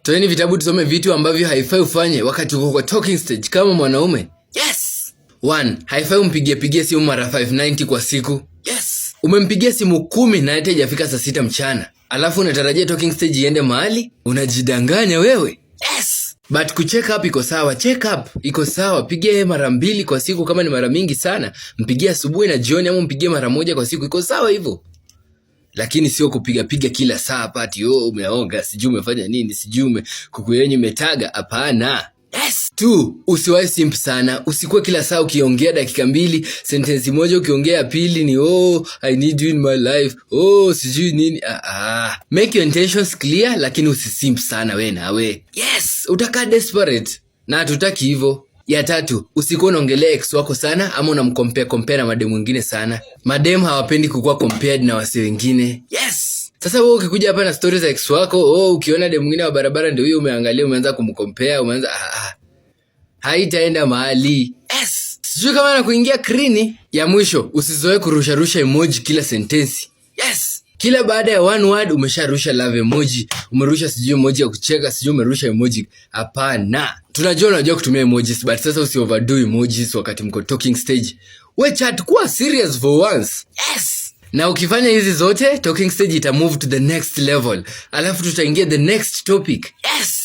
Toeni vitabu tusome vitu ambavyo haifai ufanye wakati uko kwa talking stage kama mwanaume. Yes. 1. Haifai umpigie simu mara 590 kwa siku. Yes. Umempigia simu 10 na hata haijafika saa 6 mchana. Alafu unatarajia talking stage iende mahali? Unajidanganya wewe. Yes. But kucheck up iko sawa. Check up iko sawa. Pigia yeye mara 2 kwa siku kama ni mara mingi sana. Mpigie asubuhi na jioni, ama mpigie mara 1 kwa siku. Iko sawa hivyo. Lakini sio kupiga kila saa pati umeoga, sijui umefanya nini, sijui kuku yenyu imetaga. Hapana. Yes. 2. Usiwahi simp sana. Usikuwe kila saa ukiongea dakika 2, sentence moja ukiongea pili ni I need you in my life. Sijui nini. Make your intentions clear, lakini usisimp sana we nawe. Yes, utakaa desperate. Na hatutaki hivyo. Ya 3, usikuwa unaongelea ex wako sana ama unamcompare na madem wengine sana. Madem hawapendi kukuwa compared na wase wengine. Yes. Sasa wewe ukikuja hapa na stories za ex wako, ukiona dem mwingine wa barabara ndio huyo umeangalia, umeanza kumcompare, umeanza haitaenda mahali. Yes. Sijui kama anakuingia krini. Ya mwisho, usizoe kurusha emoji kila sentensi. Yes. Kila baada ya one word umesharusha love emoji, umerusha sijui emoji ya kucheka, sijui umerusha emoji. Hapana. Unajua kutumia emojis, but sasa usi overdo emojis wakati mko talking stage. We chat, kuwa serious for once. Yes. Na ukifanya hizi zote, talking stage ita move to the next level. Alafu tutaingia the next topic. Yes.